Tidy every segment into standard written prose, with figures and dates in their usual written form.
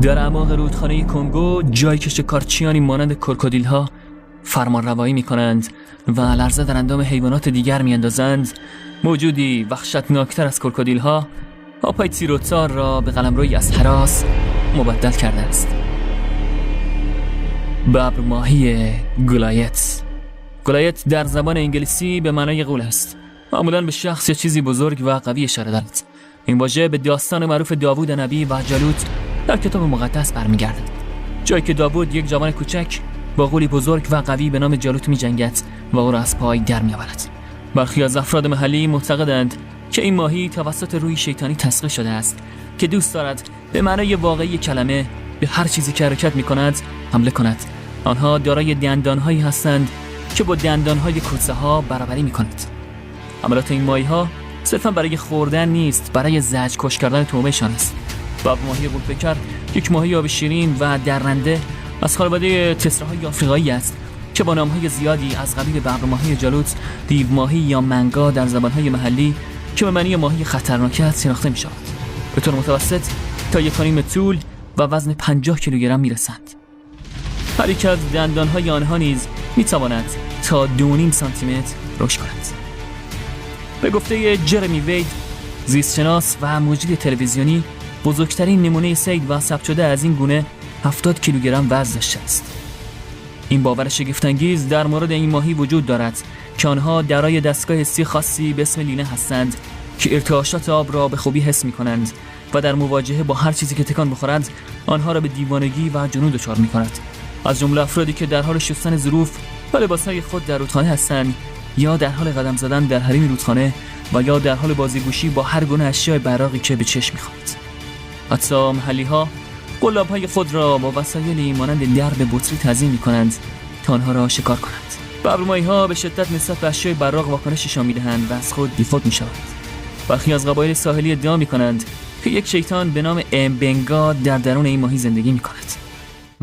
در اعماق رودخانه کنگو جایی که شکارچیانی مانند کروکودیل ها فرمان روایی می کنند و لرزه در اندام حیوانات دیگر می اندازند، موجودی وحشتناکتر از کروکودیل ها آبهای تیروتار را به قلمرویی از هراس مبدل کرده است. ببر ماهی گولایت. گولایت در زبان انگلیسی به معنای غول است. معمولاً به شخص یا چیزی بزرگ و قوی اشاره دارد. این واژه به داستان معروف داوود نبی و جالوت در کتاب مقدس برمیگردد، جایی که داوود یک جوان کوچک با غولی بزرگ و قوی به نام جالوت می‌جنگد و او را از پای در می‌آورد. برخی از افراد محلی معتقدند که این ماهی توسط روحی شیطانی تسخیر شده است که دوست دارد به معنای واقعی کلمه به هر چیزی که حرکت می‌کند حمله کند. آنها دارای دندان‌هایی هستند که با دندان‌های کوسه‌ها برابری می‌کند. حملات این ماهی‌ها صرفاً برای خوردن نیست، برای زجر کش کردن طعمه‌شان است. ببر ماهی غول‌پیکر یک ماهی آب شیرین و درنده از خانواده تتراهای آفریقایی است که با نام‌های زیادی از قبیل ببر ماهی جالوت، دیو ماهی یا منگا در زبان‌های محلی که به معنی ماهی خطرناک است شناخته می‌شود. به طور متوسط تا 1.5 طول و وزن 50 کیلوگرم می‌رسند. هر یک از دندان‌های آنها نیز می‌تواند تا 2.5 سانتیمتر رشد کند. به گفته جرمی وید، زیستشناس و مجری تلویزیونی، بزرگترین نمونه صید و ثبت شده از این گونه 70 کیلوگرم وزن داشته است. این باور شگفت‌انگیز در مورد این ماهی وجود دارد که آنها دارای دستگاه حسی خاصی به اسم لینه هستند که ارتعاشات آب را به خوبی حس می‌کنند و در مواجهه با هر چیزی که تکان بخورد آنها را به دیوانگی و جنون دچار می‌کند. از جمله افرادی که در حال شستن ظروف و لباس‌های خود در رودخانه هستند یا در حال قدم زدن در حریم رودخانه و یا در حال بازیگوشی با هر گونه اشیاء براقی که به چشم می‌خورد. حتی محلی‌ها قلاب‌های خود را با وسایلی مانند درب بطری تزیین می‌کنند تا آنها را شکار کنند. ببرماهی‌ها به شدت نسبت به اشیاء براق واکنششان می‌دهند و از خود بیخود می‌شوند. برخی از قبایل ساحلی ادعا می‌کنند که یک شیطان به نام امبنگا در درون این ماهی زندگی می‌کند.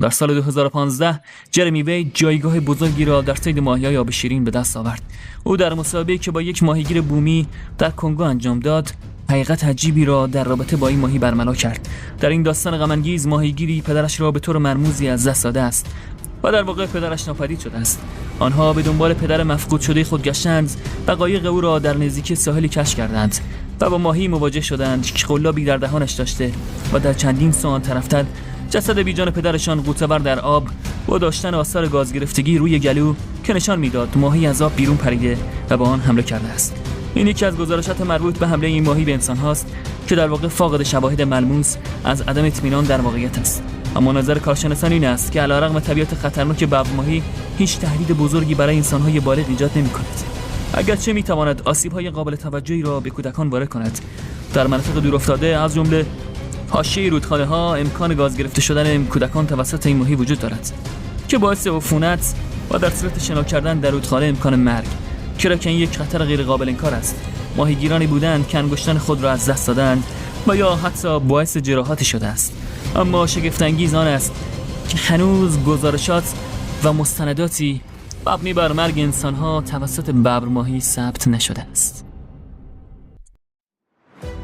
در سال 2015 جرمی وید جایگاه بزرگی را در صید ماهی‌های آب شیرین به دست آورد. او در مسابقه‌ای که با یک ماهیگیر بومی در کنگو انجام داد، حقیقت عجیبی را در رابطه با این ماهی برملا کرد. در این داستان غم‌انگیز ماهیگیری پدرش را به طور مرموزی از دست داده است و در واقع پدرش ناپدید شده است. آنها به دنبال پدر مفقود شده خود گشتند و قایق او را در نزدیکی ساحلی کشف کردند و با ماهی مواجه شدند که قلابی در دهانش داشته و در چندین سوان طرفتر جسد بیجان پدرشان غوطه‌ور در آب با داشتن آثار گاز گرفتگی روی گلو که نشان میداد ماهی از آب بیرون پریده و به آن حمله کرده است. این یکی از گزارشات مربوط به حمله این ماهی به انسان هاست که در واقع فاقد شواهد ملموس از عدم اطمینان در واقعیت است. اما نظر کارشناسان این است که علیرغم طبیعت خطرناک ببر ماهی هیچ تهدید بزرگی برای انسان‌های بالغ ایجاد نمی‌کند. اگرچه می‌تواند آسیب‌های قابل توجهی را به کودکان وارد کند. در مناطق دورافتاده از جمله حاشیه رودخانه‌ها امکان گاز گرفته شدن کودکان توسط این ماهی وجود دارد که باعث عفونت و در صورت شنا کردن در رودخانه امکان مرگ، چرا که این یک خطر غیر قابل انکار است. ماهیگیرانی بودند که انگشتان خود را از دست دادند و یا حتی باعث جراحاتی شده است. اما شگفت انگیز آن است که هنوز گزارشات و مستنداتی مبنی بر مرگ انسان‌ها توسط ببر ماهی ثبت نشده است.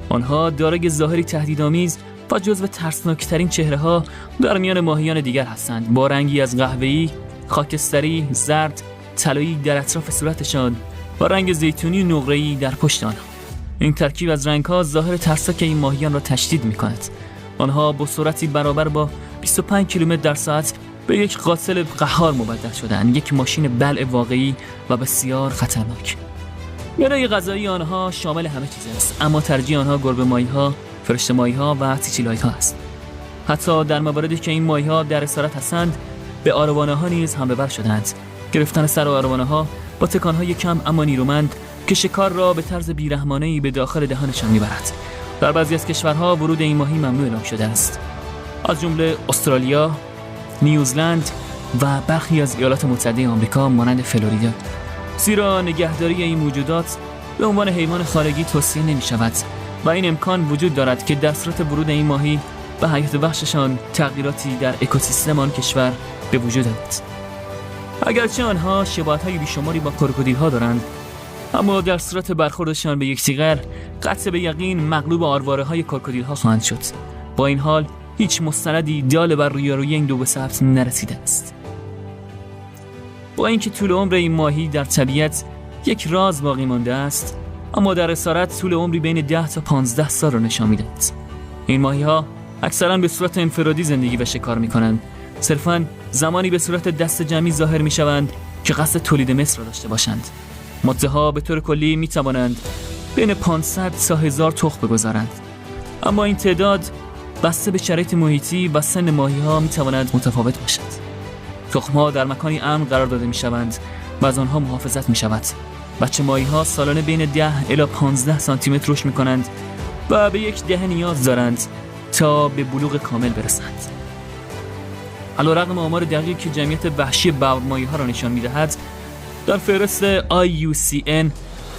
آنها دارای ظاهری تهدیدآمیز و جزو ترسناکترین چهره‌ها در میان ماهیان دیگر هستند، با رنگی از قهوه‌ای، خاکستری، زرد، طلایی در اطراف صورتشان و رنگ زیتونی و نقره‌ای در پشت آنها. این ترکیب از رنگ‌ها ظاهر ترسناک این ماهیان را تشدید می‌کند. آنها با سرعتی برابر با 25 کیلومتر در ساعت به یک قاتل قهار مبدل شدند، یک ماشین بلع واقعی و بسیار خطرناک. منوی غذایی آنها شامل همه چیز است، اما ترجیح آنها گربه ماهی‌ها، فرشته ماهی‌ها و تیچیلای‌ها است. حتی در مواردی که این ماهی‌ها در اسارت هستند، به آروانه‌ها نیز حمله ور شدند. گرفتن سر آروانه‌ها با تکان‌های کم اما نیرومند که شکار را به طرز بی‌رحمانه‌ای به داخل دهانشان می‌برد. در بعضی از کشورها ورود این ماهی ممنوع اعلام شده است، از جمله استرالیا، نیوزلند و برخی از ایالات متحده آمریکا مانند فلوریدا، زیرا نگهداری این موجودات به عنوان حیوان خانگی توصیه نمی‌شود و این امکان وجود دارد که در صورت ورود این ماهی به حیات وحششان تغییراتی در اکوسیستم آن کشور به وجود آید. اگرچه آنها شباهت‌های بیشماری با کروکودیل‌ها دارند، اما در صورت برخوردشان به یکدیگر قطع به یقین مغلوب آرواره‌های کروکودیل‌ها خواهند شد. با این حال هیچ مستندی دال بر رویارویی این دو به ثبت نرسیده است. با اینکه طول عمر این ماهی در طبیعت یک راز باقی مانده است، اما در اسارت طول عمری بین 10 تا 15 سال را نشان می‌دهد. این ماهی‌ها اکثراً به صورت انفرادی زندگی و شکار می‌کنند. صرفاً زمانی به صورت دست جمعی ظاهر می‌شوند که قصد تولید مثل را داشته باشند. ماده‌ها به طور کلی می‌توانند بین 500 تا 1000 تخم بگذارند. اما این تعداد بسته به شرایط محیطی و سن ماهی‌ها می‌تواند متفاوت باشد. تخم‌ها در مکانی امن قرار داده می‌شوند و از آنها محافظت می‌شود. بچه ماهی‌ها سالانه بین 10 الی 15 سانتی متر رشد می‌کنند و به یک دهه نیاز دارند تا به بلوغ کامل برسند. علی‌رغم آمار دقیقی که جمعیت وحشی ببرماهی‌ها را نشان می‌دهد، در فهرست IUCN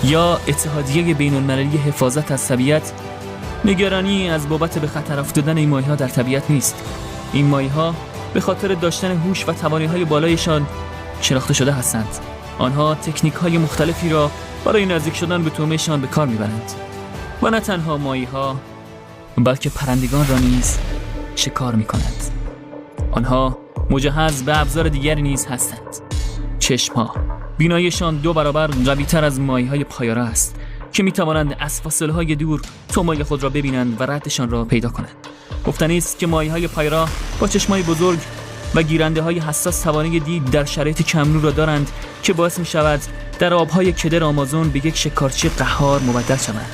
یا اتحادیه بین‌المللی حفاظت از طبیعت نگرانی از بابت به خطر افتادن این ماهی‌ها در طبیعت نیست. این ماهی‌ها به خاطر داشتن هوش و توانایی‌های بالایشان شناخته شده هستند. آنها تکنیک‌های مختلفی را برای نزدیک شدن به طعمه‌شان به کار می‌برند و نه تنها ماهی‌ها بلکه پرندگان را نیز شکار می‌کنند. آنها مجهز به ابزار دیگری نیز هستند. چشم‌ها بیناییشان 2 برابر قوی‌تر از ماهی‌های پایاره است که می‌توانند از فاصله‌های دور طعمه خود را ببینند و ردشان را پیدا کنند. گفتنی است که ماهی‌های پایره با چشمای بزرگ و گیرنده‌های حساس توانایی دید در شرایط کم‌نور را دارند که باعث می‌شود در آب‌های کدر آمازون به یک شکارچی قهار مبدل شوند.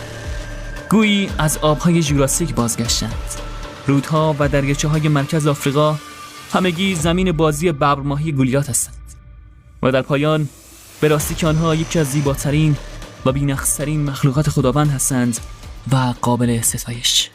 گویی از آب‌های ژوراسیک بازگشتند. رودها و دریاچه‌های مرکز آفریقا همگی زمین بازی ببرماهی گولیات هستند. و در پایان به راستی که آنها یکی از زیباترین و بی‌نقص‌ترین مخلوقات خداوند هستند و قابل ستایش.